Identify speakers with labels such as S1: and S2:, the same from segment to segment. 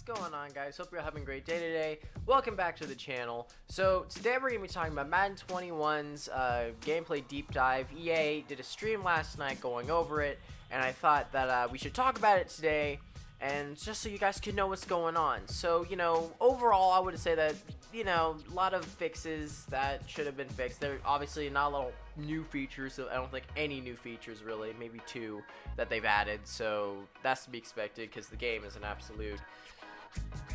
S1: going on, guys? Hope you're having a great day today. Welcome back to the channel. So today we're going to be talking about Madden 21's gameplay deep dive. EA did a stream last night going over it, and I thought that we should talk about it today, and just so you guys can know what's going on. So, overall I would say that, a lot of fixes that should have been fixed. There are obviously not a lot of new features, so I don't think any new features really, maybe two that they've added, so that's to be expected because the game is an absolute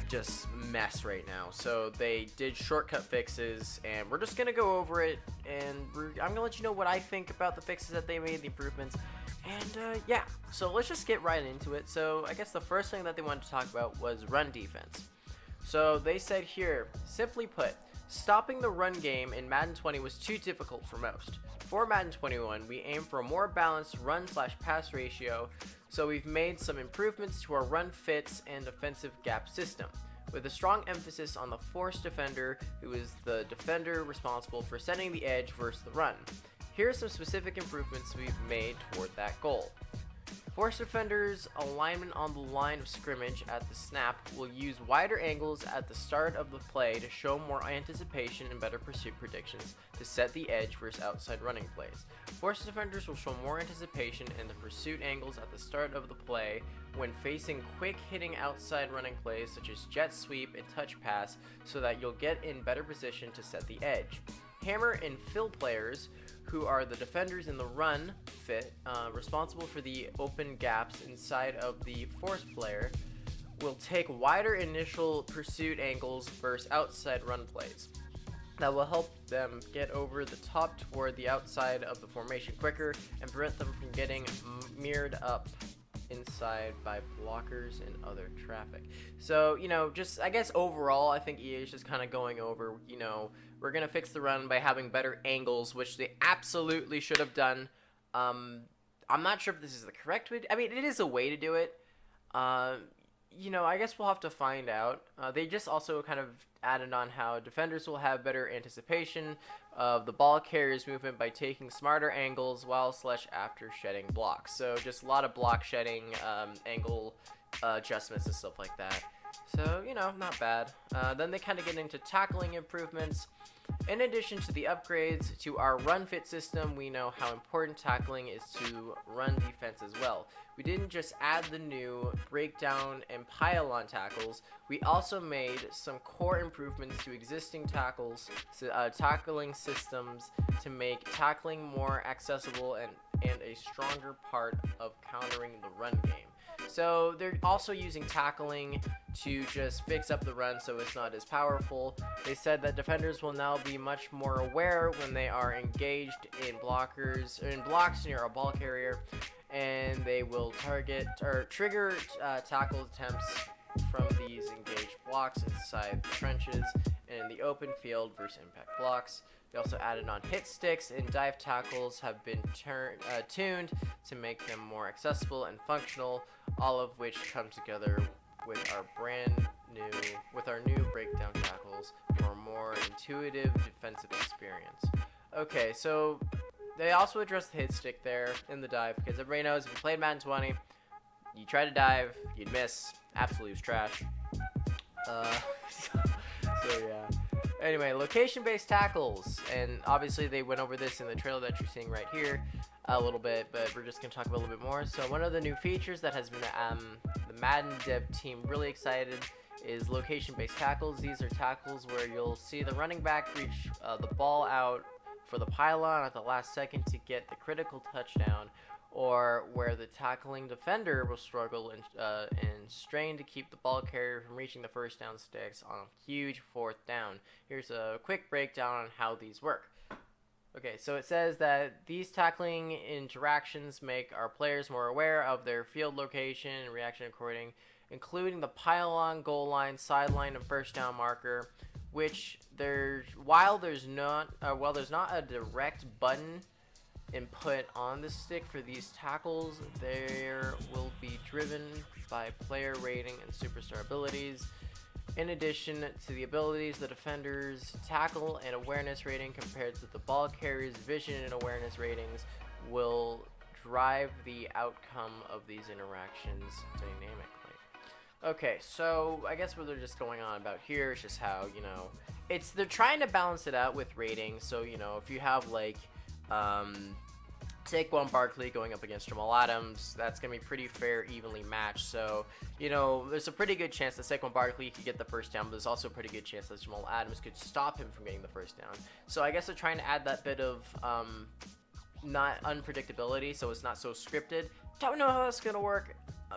S1: just mess right now. So they did shortcut fixes, and we're just gonna go over it, and I'm gonna let you know what I think about the fixes that they made, the improvements, and yeah, so let's just get right into it. So I guess the first thing that they wanted to talk about was run defense. So they said here, simply put, stopping the run game in Madden 20 was too difficult for most. For Madden 21, we aim for a more balanced run/pass ratio, so we've made some improvements to our run fits and defensive gap system, with a strong emphasis on the force defender, who is the defender responsible for setting the edge versus the run. Here are some specific improvements we've made toward that goal. Force defenders' alignment on the line of scrimmage at the snap will use wider angles at the start of the play to show more anticipation and better pursuit predictions to set the edge versus outside running plays. Force defenders will show more anticipation in the pursuit angles at the start of the play when facing quick hitting outside running plays such as jet sweep and touch pass, so that you'll get in better position to set the edge. Hammer and fill players, who are the defenders in the run fit, responsible for the open gaps inside of the force player, will take wider initial pursuit angles versus outside run plays. That will help them get over the top toward the outside of the formation quicker and prevent them from getting mirrored up inside by blockers and other traffic. So, just I guess overall, I think EA is just kind of going over, we're going to fix the run by having better angles, which they absolutely should have done. I'm not sure if this is the correct way. I mean, it is a way to do it. I guess we'll have to find out. They just also kind of added on how defenders will have better anticipation of the ball carrier's movement by taking smarter angles while/after shedding blocks. So just a lot of block shedding, angle adjustments and stuff like that. So, not bad. Then they kind of get into tackling improvements. In addition to the upgrades to our run fit system, we know how important tackling is to run defense as well. We didn't just add the new breakdown and pile-on tackles, we also made some core improvements to existing tackling systems to make tackling more accessible and a stronger part of countering the run game. So they're also using tackling to just fix up the run so it's not as powerful. They said that defenders will now be much more aware when they are engaged in blocks near a ball carrier, and they will target or trigger tackle attempts from these engaged blocks inside the trenches and in the open field versus impact blocks. They also added on hit sticks, and dive tackles have been tuned to make them more accessible and functional, all of which come together with our new breakdown tackles for a more intuitive defensive experience. Okay, so they also addressed the hit stick there in the dive, because everybody knows if you played Madden 20, you try to dive, you'd miss. Absolutely was trash. So yeah. Anyway, location-based tackles, and obviously they went over this in the trailer that you're seeing right here a little bit, but we're just going to talk about a little bit more. So one of the new features that has been the Madden dev team really excited is location-based tackles. These are tackles where you'll see the running back reach the ball out for the pylon at the last second to get the critical touchdown, or where the tackling defender will struggle and strain to keep the ball carrier from reaching the first down sticks on a huge fourth down. Here's a quick breakdown on how these work. Okay, so it says that these tackling interactions make our players more aware of their field location and reaction according, including the pylon, goal line, sideline, and first down marker, which while there's not a direct button input on the stick for these tackles, there will be driven by player rating and superstar abilities. In addition to the abilities, the defender's tackle and awareness rating compared to the ball carrier's vision and awareness ratings will drive the outcome of these interactions dynamically. Okay, so I guess what they're just going on about here is just how, they're trying to balance it out with ratings. So, if you have like Saquon Barkley going up against Jamal Adams, that's going to be pretty fair, evenly matched. So, there's a pretty good chance that Saquon Barkley could get the first down, but there's also a pretty good chance that Jamal Adams could stop him from getting the first down. So I guess they're trying to add that bit of not unpredictability, so it's not so scripted. Don't know how that's going to work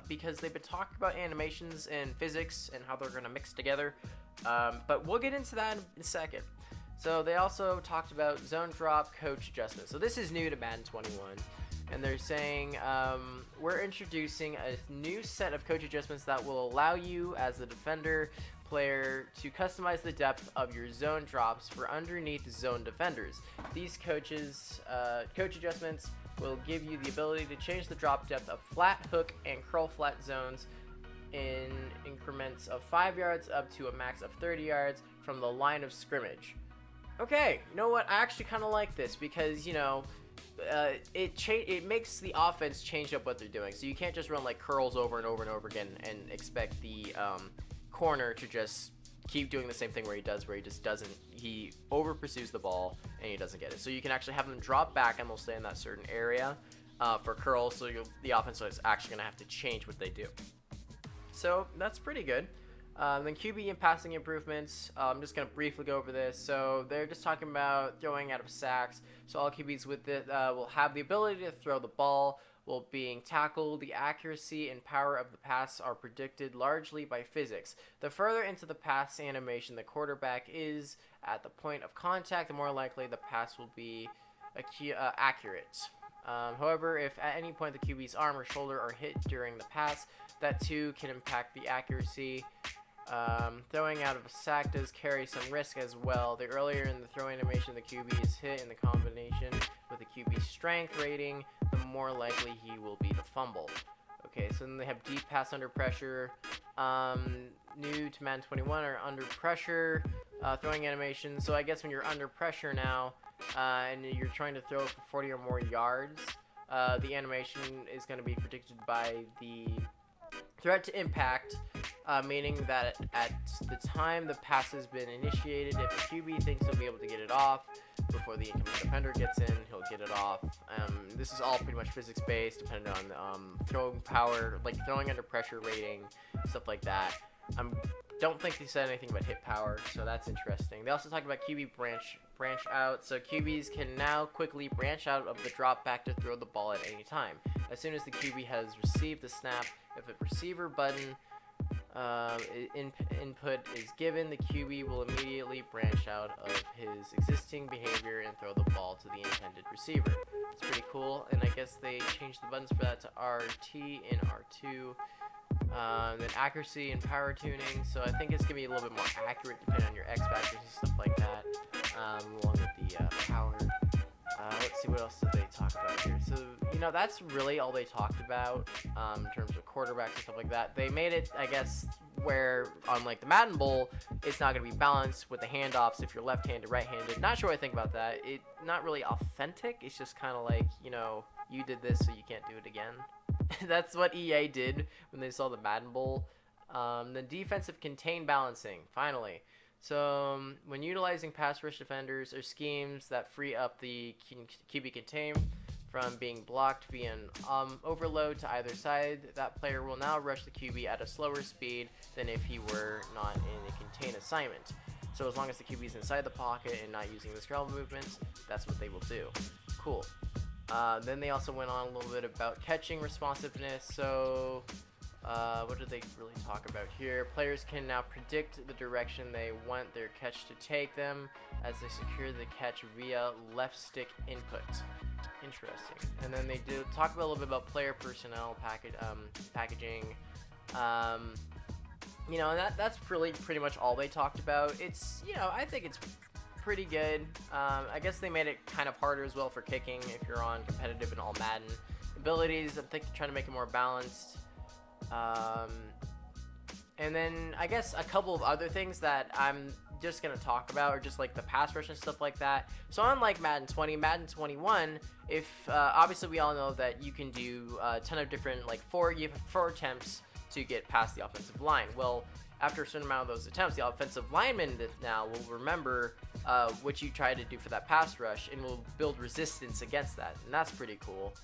S1: because they've been talking about animations and physics and how they're going to mix together. But we'll get into that in a second. So they also talked about zone drop coach adjustments. So this is new to Madden 21. And they're saying, we're introducing a new set of coach adjustments that will allow you as the defender player to customize the depth of your zone drops for underneath zone defenders. These coach adjustments will give you the ability to change the drop depth of flat, hook, and curl flat zones in increments of 5 yards up to a max of 30 yards from the line of scrimmage. Okay, you know what? I actually kind of like this because, it makes the offense change up what they're doing. So you can't just run like curls over and over and over again and expect the corner to just keep doing the same thing where he over pursues the ball and he doesn't get it. So you can actually have them drop back and they'll stay in that certain area for curls. So the offense is actually going to have to change what they do. So that's pretty good. Then QB and passing improvements. I'm just going to briefly go over this. So they're just talking about throwing out of sacks. So all QBs with it will have the ability to throw the ball while being tackled. The accuracy and power of the pass are predicted largely by physics. The further into the pass animation the quarterback is at the point of contact, the more likely the pass will be accurate. However, if at any point the QB's arm or shoulder are hit during the pass, that too can impact the accuracy. Throwing out of a sack does carry some risk as well. The earlier in the throw animation the QB is hit in the combination with the QB's strength rating, the more likely he will be to fumble. Okay, so then they have deep pass under pressure. New to Madden 21 are under pressure throwing animation. So I guess when you're under pressure now and you're trying to throw for 40 or more yards, the animation is going to be predicted by the threat to impact, meaning that at the time the pass has been initiated, if the QB thinks he'll be able to get it off before the incoming defender gets in, he'll get it off. This is all pretty much physics-based, depending on throwing power, like throwing under pressure rating, stuff like that. Don't think they said anything about hit power, so that's interesting. They also talked about QB branch out, so QBs can now quickly branch out of the drop back to throw the ball at any time. As soon as the QB has received the snap, if a receiver button input is given, the QB will immediately branch out of his existing behavior and throw the ball to the intended receiver. It's pretty cool, and I guess they changed the buttons for that to RT and R2. Then accuracy and power tuning, so I think it's going to be a little bit more accurate depending on your X factors and stuff like that, along with the power. Let's see, what else did they talk about here? So, that's really all they talked about in terms of quarterbacks and stuff like that. They made it, I guess, where on like the Madden Bowl, it's not going to be balanced with the handoffs if you're left-handed, right-handed. Not sure what I think about that. It's not really authentic. It's just kind of like, you did this so you can't do it again. That's what EA did when they saw the Madden Bowl. The defensive contain balancing, finally. So when utilizing pass rush defenders or schemes that free up the QB contain from being blocked via an overload to either side, that player will now rush the QB at a slower speed than if he were not in a contain assignment. So as long as the QB is inside the pocket and not using the scramble movements, that's what they will do. Cool. Then they also went on a little bit about catching responsiveness. So what did they really talk about here? Players can now predict the direction they want their catch to take them as they secure the catch via left stick input. Interesting. And then they do talk about a little bit about player personnel packaging. That's really pretty much all they talked about. It's, I think it's pretty good. I guess they made it kind of harder as well for kicking if you're on competitive and all Madden. Abilities, I'm trying to make it more balanced. And then I guess a couple of other things that I'm just going to talk about are just like the pass rush and stuff like that. So unlike Madden 20, Madden 21, if obviously we all know that you can do a ton of different, like you have 4 attempts to get past the offensive line. Well, after a certain amount of those attempts, the offensive lineman now will remember what you tried to do for that pass rush and will build resistance against that, and that's pretty cool.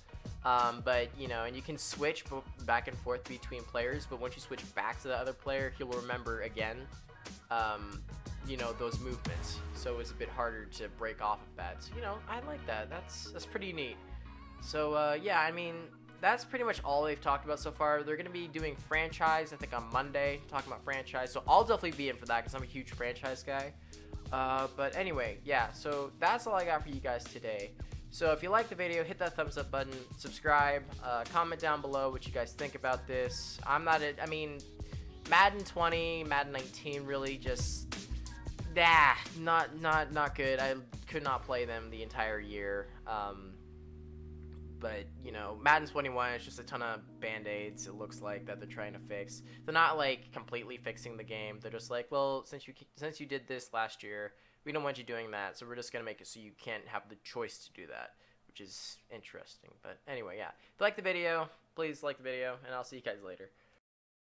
S1: But, you know, and you can switch back and forth between players, but once you switch back to the other player, he'll remember again, you know, those movements. So it's a bit harder to break off of that. So, you know, I like that. That's pretty neat. So, yeah, I mean, that's pretty much all they've talked about so far. They're going to be doing franchise, I think, on Monday, talking about franchise. So I'll definitely be in for that because I'm a huge franchise guy. But anyway, yeah, so that's all I got for you guys today. So if you like the video, hit that thumbs up button, subscribe, comment down below what you guys think about this. I mean, Madden 20, Madden 19 really just, not good. I could not play them the entire year. But, you know, Madden 21 is just a ton of band-aids, it looks like, that they're trying to fix. They're not, like, completely fixing the game. They're just like, well, since you did this last year, we don't want you doing that, so we're just going to make it so you can't have the choice to do that, which is interesting. But anyway, yeah. If you like the video, please like the video, and I'll see you guys later.